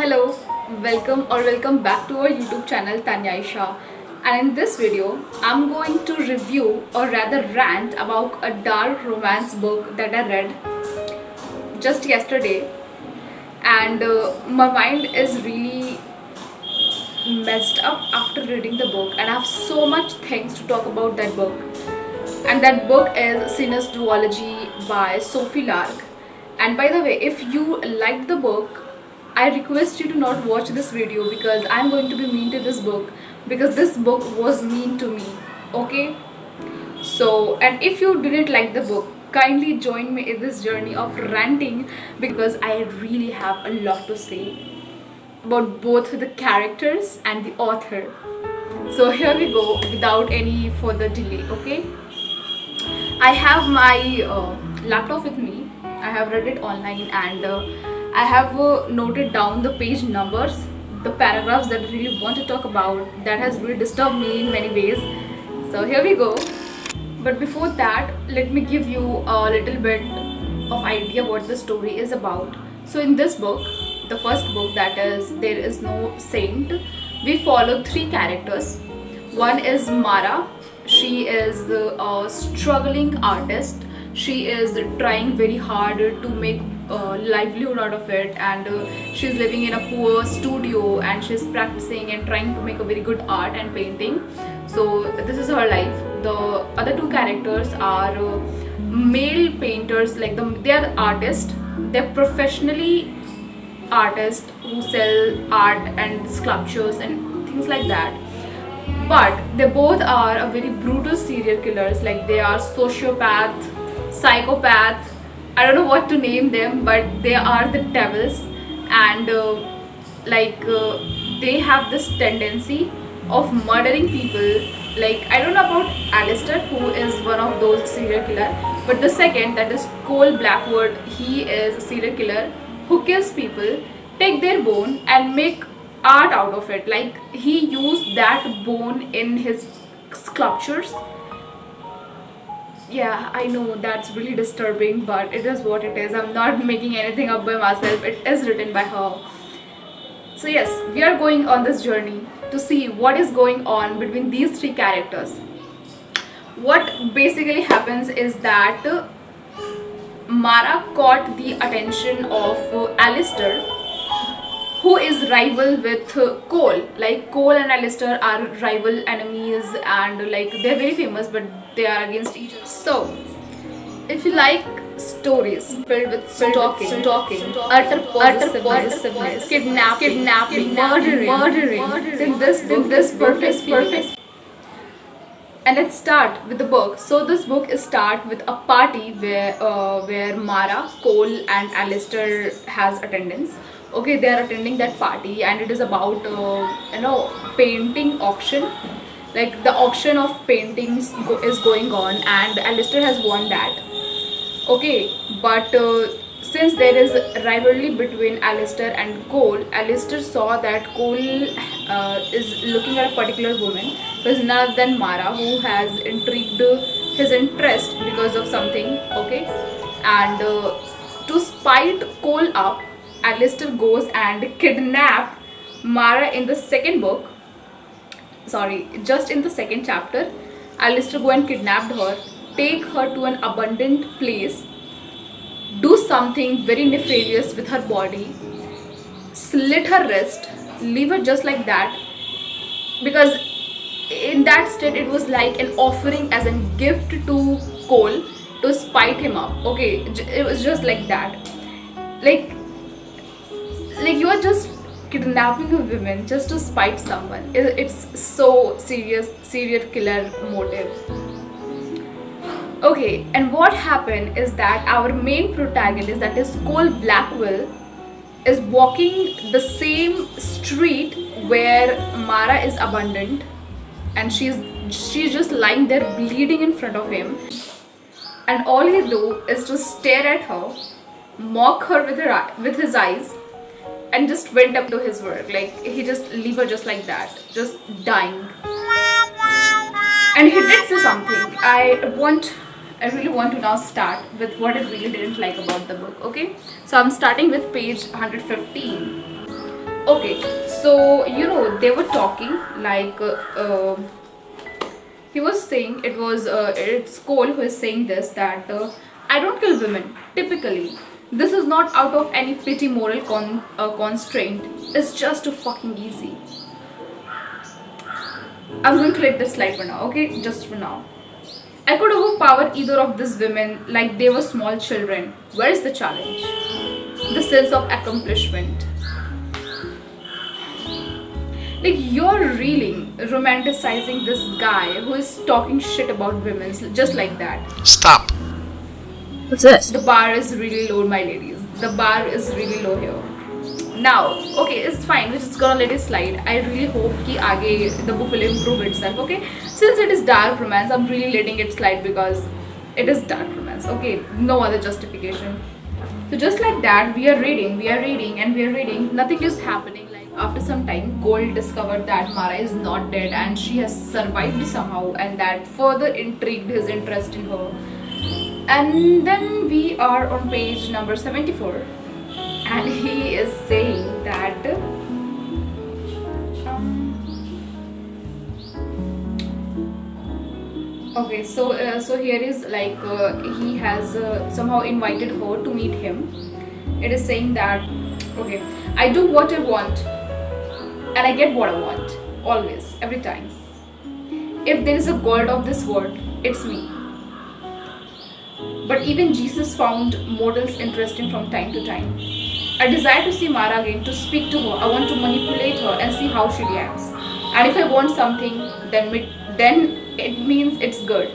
Hello, welcome back to our YouTube channel Tanyaisha, and in this video I'm going to review or rather rant about a dark romance book that I read just yesterday, and my mind is really messed up after reading the book, and I have so much things to talk about that book. And that book is Sinus Duology by Sophie Lark. And by the way, if you liked the book, I request you to not watch this video because I'm going to be mean to this book, because this book was mean to me. Okay, so, and if you didn't like the book, kindly join me in this journey of ranting, because I really have a lot to say about both the characters and the author. So here we go without any further delay. Okay, I have my laptop with me. I have read it online, and I have noted down the page numbers, the paragraphs that I really want to talk about, that has really disturbed me in many ways. So here we go. But before that, let me give you a little bit of idea what the story is about. So in this book, the first book, that is There Is No Saint, we follow three characters. One is Mara. She is a struggling artist. She is trying very hard to make livelihood out of it, and she's living in a poor studio, and she's practicing and trying to make a very good art and painting. So this is her life. The other two characters are male painters, like they are artists. They're professionally artists who sell art and sculptures and things like that, but they both are a very brutal serial killers. Like, they are sociopath, psychopath, I don't know what to name them, but they are the devils. And they have this tendency of murdering people. Like, I don't know about Alistair, who is one of those serial killer, but the second, that is Cole Blackwood, he is a serial killer who kills people, take their bone and make art out of it. Like, he used that bone in his sculptures. Yeah, I know that's really disturbing, but it is what it is. I'm not making anything up by myself. It is written by her. So yes, we are going on this journey to see what is going on between these three characters. What basically happens is that Mara caught the attention of Alistair, who is rival with Cole. Like, Cole and Alistair are rival enemies, and like, they're very famous, but they are against each other. So if you like stories filled with stalking, utter possessiveness, kidnapping, murdering, then this book is perfect. And let's start with the book. So this book is start with a party where Mara, Cole and Alistair has attendance. Okay, they are attending that party, and it is about painting auction. Like, the auction of paintings is going on, and Alistair has won that. Okay, but since there is rivalry between Alistair and Cole, Alistair saw that Cole is looking at a particular woman who is none other than Mara, who has intrigued his interest because of something. Okay, and to spite Cole up, Alistair goes and kidnap Mara in the second book. Sorry, just in the second chapter, Alistair go and kidnapped her, take her to an abandoned place, do something very nefarious with her body, slit her wrist, leave her just like that, because in that state it was like an offering as a gift to Cole to spite him up. Okay, it was just like that. Like you are just kidnapping a woman just to spite someone. It's so serious, serial killer motive. Okay, and what happened is that our main protagonist, that is Cole Blackwell, is walking the same street where Mara is abandoned, and she's just lying there bleeding in front of him, and all he do is to stare at her, mock her with his eyes, and just went up to his work. Like, he just leave her just like that, just dying. And he did say something. I really want to now start with what I really didn't like about the book. Okay, so I'm starting with page 115. Okay, so they were talking like he was saying, it's Cole who is saying this, that I don't kill women typically. This is not out of any pity moral constraint. It's just too fucking easy. I'm going to let this slide for now, okay? Just for now. I could overpower either of these women like they were small children. Where is the challenge? The sense of accomplishment. Like, you're really romanticizing this guy who is talking shit about women just like that. Stop. What's this? The bar is really low, my ladies. The bar is really low here. Now, okay, it's fine. We're just gonna let it slide. I really hope ki aage the book will improve itself, okay? Since it is dark romance, I'm really letting it slide because it is dark romance, okay? No other justification. So just like that, we are reading, and we are reading. Nothing is happening. Like, after some time, Gold discovered that Mara is not dead and she has survived somehow, and that further intrigued his interest in her. And then we are on page number 74, and he is saying that okay, so here is like he has somehow invited her to meet him. It is saying that, okay, I do what I want and I get what I want, always, every time. If there is a god of this world, it's me. But even Jesus found mortals interesting from time to time. I desire to see Mara again, to speak to her. I want to manipulate her and see how she reacts. And if I want something, then it means it's good.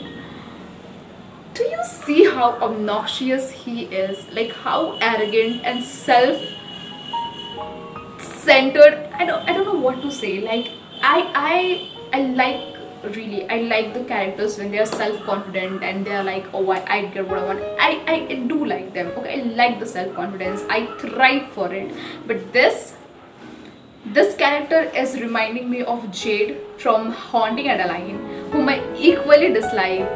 Do you see how obnoxious he is? Like, how arrogant and self-centered. I don't know what to say. Like, I like the characters when they are self-confident and they are like, oh, I get what I want. I do like them, okay? I like the self-confidence. I thrive for it. But this character is reminding me of Jade from Haunting Adeline, whom I equally dislike.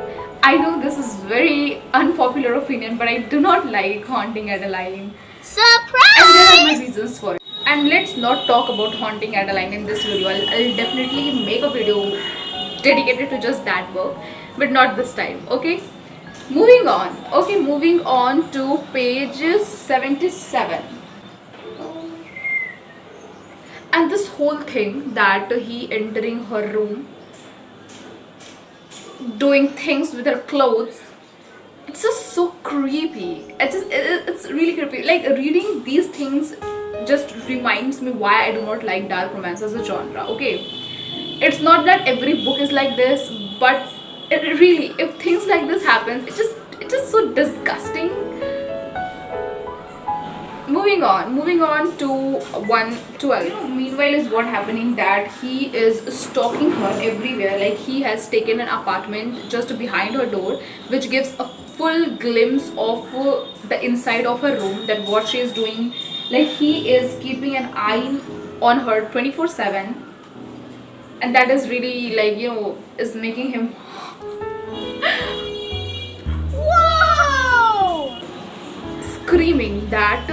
I know this is very unpopular opinion, but I do not like Haunting Adeline. Surprise! And there are my reasons for it. And let's not talk about Haunting Adeline in this video. I'll definitely make a video dedicated to just that book, but not this time, okay? Moving on to page 77. And this whole thing that he entering her room, doing things with her clothes, it's just so creepy. It's really creepy. Like, reading these things just reminds me why I do not like dark romance as a genre, okay? It's not that every book is like this, but it really, if things like this happens, it's just so disgusting. Moving on to 112. Meanwhile, is what happening that he is stalking her everywhere. Like, he has taken an apartment just behind her door, which gives a full glimpse of the inside of her room, that what she is doing. Like, he is keeping an eye on her 24/7, and that is really, like, is making him Whoa! screaming that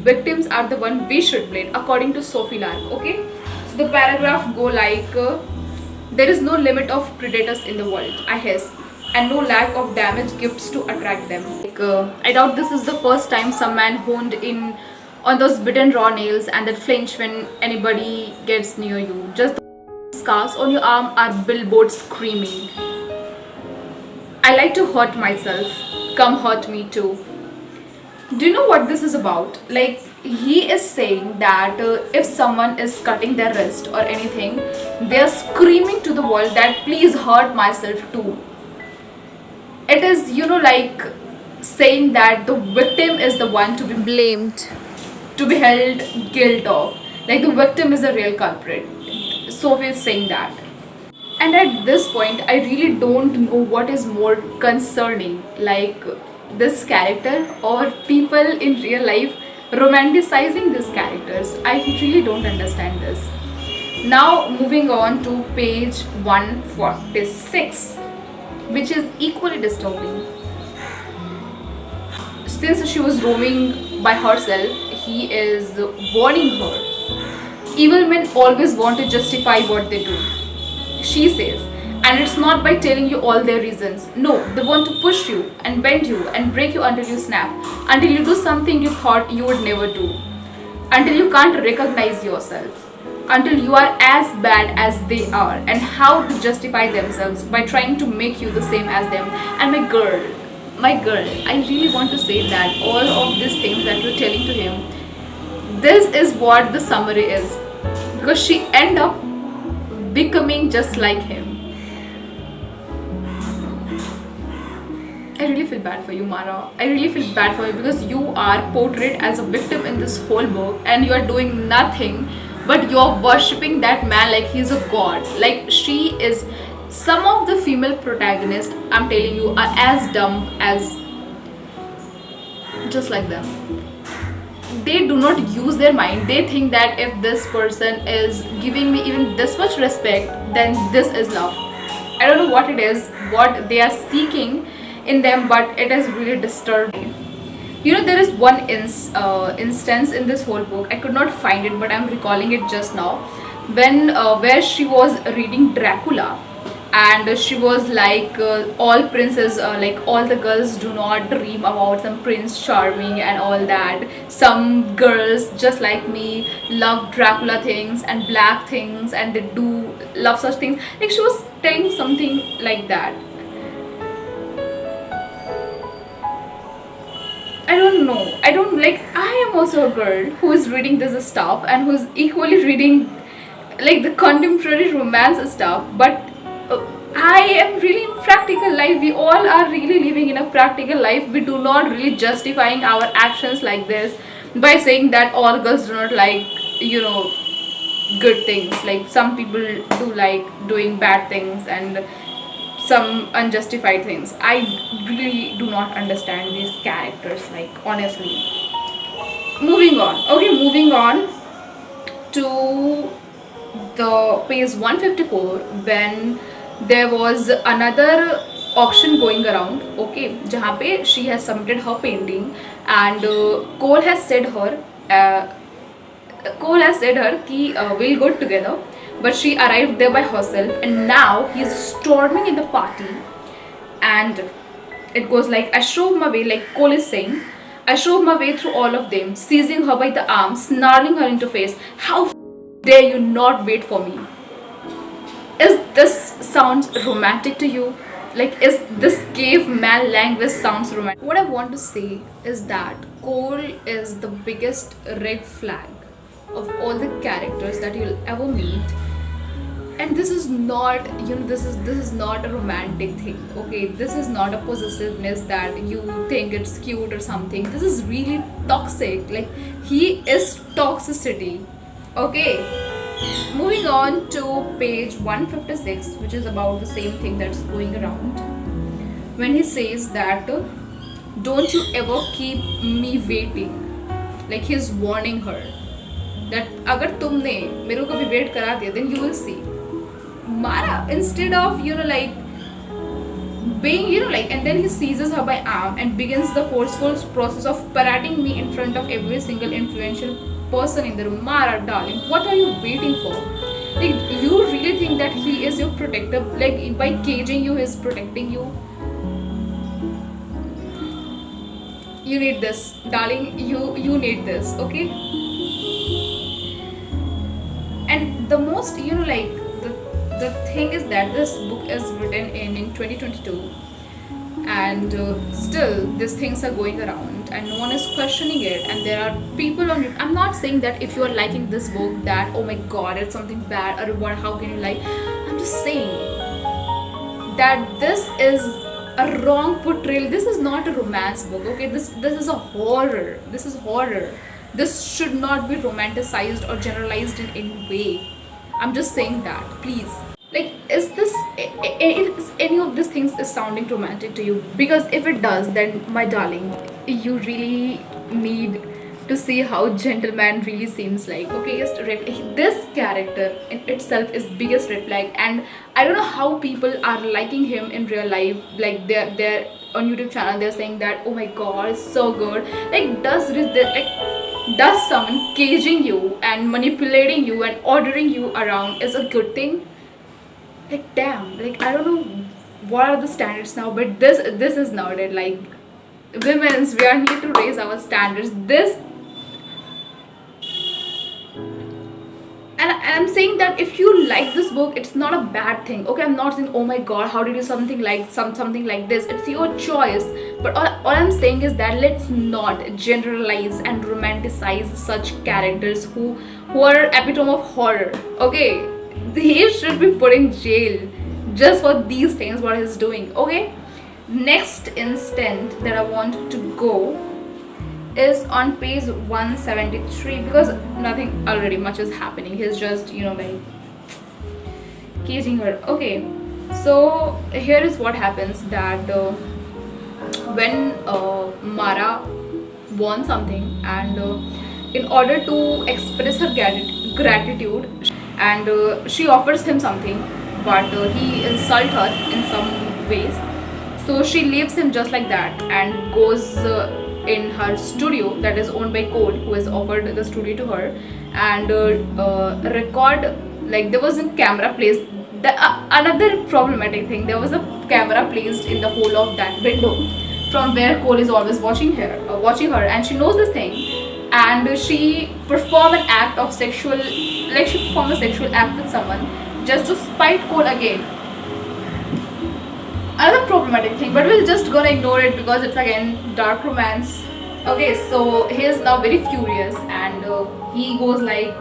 victims are the one we should blame, according to Sophie Lark, okay? So the paragraph go like, there is no limit of predators in the world, I hiss, and no lack of damaged gifts to attract them. Like, I doubt this is the first time some man honed in on those bitten raw nails and that flinch when anybody gets near you. Just the scars on your arm are billboards screaming, I like to hurt myself, come hurt me too. Do you know what this is about? Like, he is saying that if someone is cutting their wrist or anything, they are screaming to the world that please hurt myself too. It is, like, saying that the victim is the one to be blamed, to be held guilt of. Like, the victim is the real culprit. Sophie is saying that. And at this point, I really don't know what is more concerning, like this character or people in real life romanticizing these characters. I really don't understand this. Now, moving on to page 146, which is equally disturbing. Since she was roaming by herself, he is warning her. Evil men always want to justify what they do, she says. And it's not by telling you all their reasons. No, they want to push you and bend you and break you until you snap, until you do something you thought you would never do, until you can't recognize yourself, until you are as bad as they are, and how to justify themselves by trying to make you the same as them. And my girl, I really want to say that all of these things that you're telling to him, this is what the summary is, because she end up becoming just like him. I really feel bad for you, Mara. I really feel bad for you, because you are portrayed as a victim in this whole book and you are doing nothing but you are worshipping that man like he's a god. Like, she is. Some of the female protagonists, I'm telling you, are as dumb as just like them. They do not use their mind. They think that if this person is giving me even this much respect, then this is love. I don't know what it is, what they are seeking in them, but it is really disturbing. You know, there is one instance in this whole book, I could not find it, but I'm recalling it just now, when where she was reading Dracula, and she was like, all princes, like all the girls do not dream about some prince charming and all that. Some girls just like me love Dracula things and black things, and they do love such things. Like, she was telling something like that. I don't know. I don't like. I am also a girl who is reading this stuff and who is equally reading like the contemporary romance stuff. But I am really in practical life. We all are really living in a practical life. We do not really justifying our actions like this by saying that all girls do not like, you know, good things. Like, some people do like doing bad things and some unjustified things. I really do not understand these characters, like, honestly. Moving on. Okay, moving on to the page 154, when there was another auction going around, okay, jahan pe she has submitted her painting, and Cole has said her ki we'll go together, but she arrived there by herself, and now he's storming in the party, and it goes like, I shove my way, like Cole is saying, I shove my way through all of them, seizing her by the arm, snarling her into face. How dare you not wait for me? Is this sounds romantic to you? Like, is this caveman language sounds romantic? What I want to say is that Cole is the biggest red flag of all the characters that you'll ever meet. And this is not, you know, this is not a romantic thing, okay? This is not a possessiveness that you think it's cute or something. This is really toxic. Like, he is toxicity, okay? Moving on to page 156, which is about the same thing that's going around, when he says that don't you ever keep me waiting. Like, he's warning her that agar tumne mere ko kabhi wait kara diya, then you will see. Mara, instead of, you know, like being, you know, like, and then he seizes her by arm and begins the forceful process of parading me in front of every single influential person in the room. Mara, darling, what are you waiting for? Like, you really think that he is your protector? Like, by caging you, he's protecting you? You need this, darling. You need this, okay? And the most, you know, like, the thing is that this book is written in 2022, and still these things are going around and no one is questioning it, and there are people on it. I'm not saying that if you are liking this book that, oh my god, it's something bad, or what, how can you like. I'm just saying that this is a wrong portrayal. This is not a romance book, okay? This is a horror. This is horror. This should not be romanticized or generalized in any way. I'm just saying that, please. Like, is any of these things is sounding romantic to you? Because if it does, then my darling, you really need to see how gentleman really seems like. Okay, yes, this character in itself is biggest red flag, and I don't know how people are liking him in real life. Like, they're on YouTube channel, they're saying that, oh my god, it's so good. Like, does someone caging you and manipulating you and ordering you around is a good thing? Like damn, like I don't know what are the standards now, but this is nowadays like women's, we are here to raise our standards. This, and I'm saying that if you like this book, it's not a bad thing. Okay, I'm not saying oh my god, how did you something like something like this? It's your choice. But all I'm saying is that let's not generalize and romanticize such characters who are epitome of horror. Okay, he should be put in jail just for these things what he's doing. Okay, next instant that I want to go is on page 173, because nothing already much is happening. He's just, you know, like caging her. Okay, so here is what happens, that when Mara wants something, and in order to express her gratitude, and she offers him something, but he insults her in some ways. So she leaves him just like that and goes in her studio that is owned by Cole, who has offered the studio to her, and record, like there was a camera placed. Another problematic thing, there was a camera placed in the hole of that window from where Cole is always watching her, and she knows this thing, and she perform an act of sexual, like she perform a sexual act with someone just to spite Cole again. Another problematic thing, but we're just gonna ignore it because it's again dark romance. Okay, so he is now very furious, and he goes like,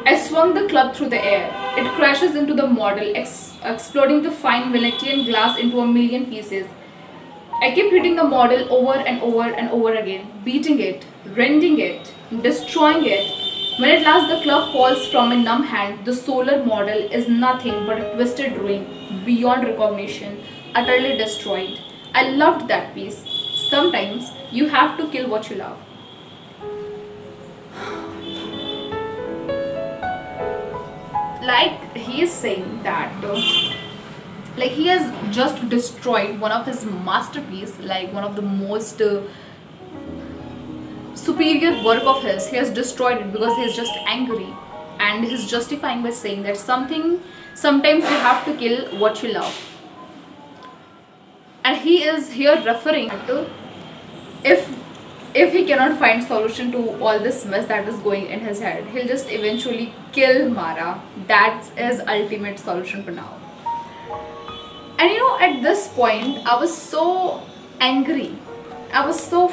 I swung the club through the air. It crashes into the model, exploding the fine Venetian glass into a million pieces. I kept hitting the model over and over and over again, beating it, rending it, destroying it. When at last the club falls from a numb hand, the solar model is nothing but a twisted ruin, beyond recognition, utterly destroyed. I loved that piece. Sometimes you have to kill what you love. Like he is saying that like he has just destroyed one of his masterpieces, like one of the most superior work of his. He has destroyed it because he is just angry, and he's justifying by saying that sometimes you have to kill what you love. And he is here referring to if he cannot find solution to all this mess that is going in his head, he'll just eventually kill Mara. That's his ultimate solution for now. And you know, at this point I was so angry, I was so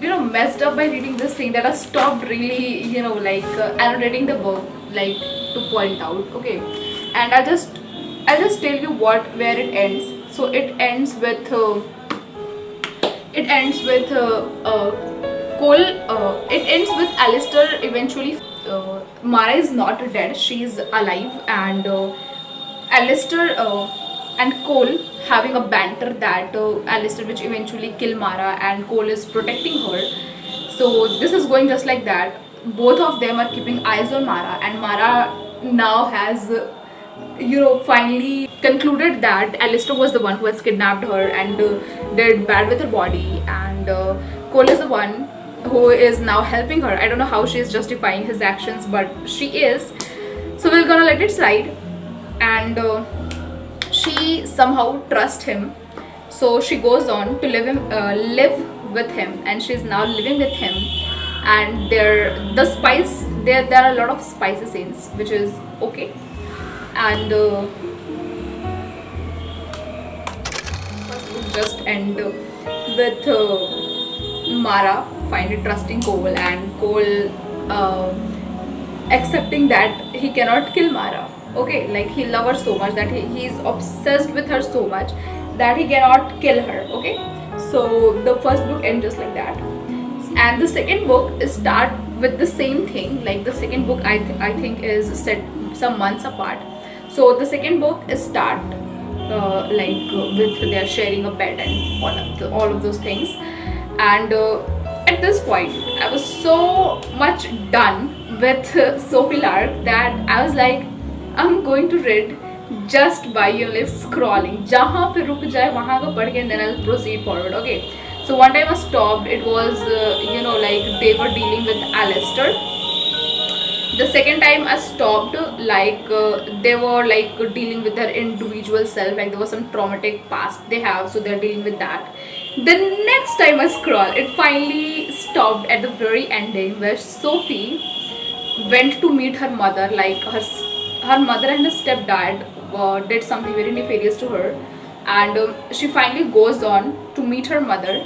messed up by reading this thing, that I stopped really annotating the book, like to point out. Okay, and I'll just tell you where it ends. So it ends with Cole. It ends with Alistair eventually. Mara is not dead, she is alive, and Alistair and Cole having a banter that Alistair which eventually kill Mara, and Cole is protecting her. So this is going just like that. Both of them are keeping eyes on Mara, and Mara now has finally concluded that Alistair was the one who has kidnapped her and did bad with her body, and Cole is the one who is now helping her. I don't know how she is justifying his actions, but she is. So we're gonna let it slide, and she somehow trusts him, so she goes on to live with him, and she's now living with him. And there are a lot of spicy scenes, which is okay. And just end with Mara finally trusting Cole, and Cole accepting that he cannot kill Mara. Okay, like he loves her so much that he is obsessed with her so much that he cannot kill her. Okay, so the first book ends just like that, and the second book start with the same thing. Like the second book I think is set some months apart. So the second book is start with they are sharing a bed and all of those things. And at this point I was so much done with Sophie Lark that I was like, I'm going to read just by scrolling. Jahan pe ruk jaye wahan ka padh ke, and then I'll proceed forward. Okay, So one time I stopped. It was like they were dealing with Alistair. The second time I stopped, they were like dealing with their individual self, like there was some traumatic past they have, so they're dealing with that. The next time I scroll, it finally stopped at the very ending where Sophie went to meet her mother. Like her mother and her stepdad did something very nefarious to her, and she finally goes on to meet her mother,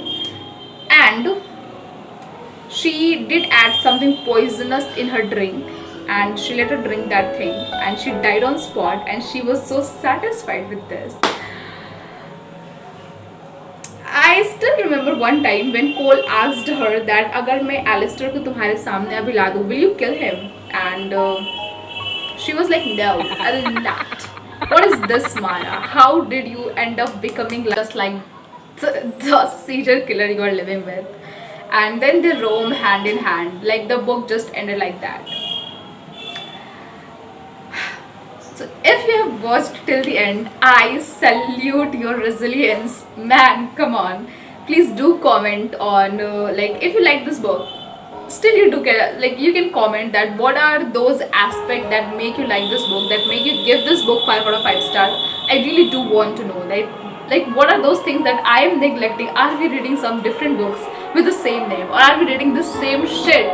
and she did add something poisonous in her drink, and she let her drink that thing, and she died on spot, and she was so satisfied with this. I still remember one time when Cole asked her that अगर मैं Alistair को तुम्हारे सामने अभी ला दूँ, will you kill him? And she was like, no, I will not. What is this, Mara? How did you end up becoming just like the serial killer you are living with? And then they roam hand in hand. Like the book just ended like that. So if you have watched till the end, I salute your resilience, man. Come on, please do comment on if you like this book. Still you do get, you can comment that what are those aspects that make you like this book, that make you give this book 5 out of 5 stars. I really do want to know, like what are those things that I am neglecting. Are we reading some different books with the same name, or are we reading the same shit?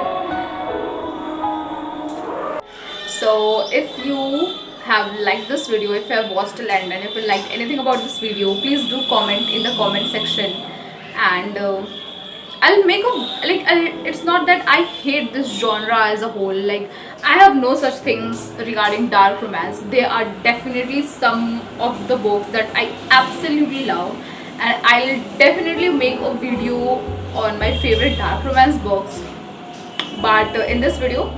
So if you have liked this video, if you have watched till end, and if you like anything about this video, please do comment in the comment section, and I'll make a it's not that I hate this genre as a whole. Like, I have no such things regarding dark romance. There are definitely some of the books that I absolutely love, and I'll definitely make a video on my favorite dark romance books. But in this video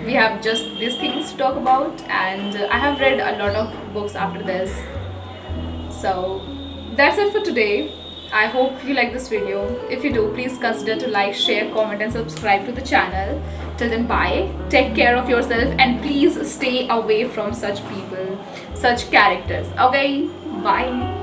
we have just these things to talk about, and I have read a lot of books after this. So that's it for today. I hope you like this video. If you do, please consider to like, share, comment and subscribe to the channel. Till then, bye, take care of yourself, and please stay away from such people, such characters. Okay, bye.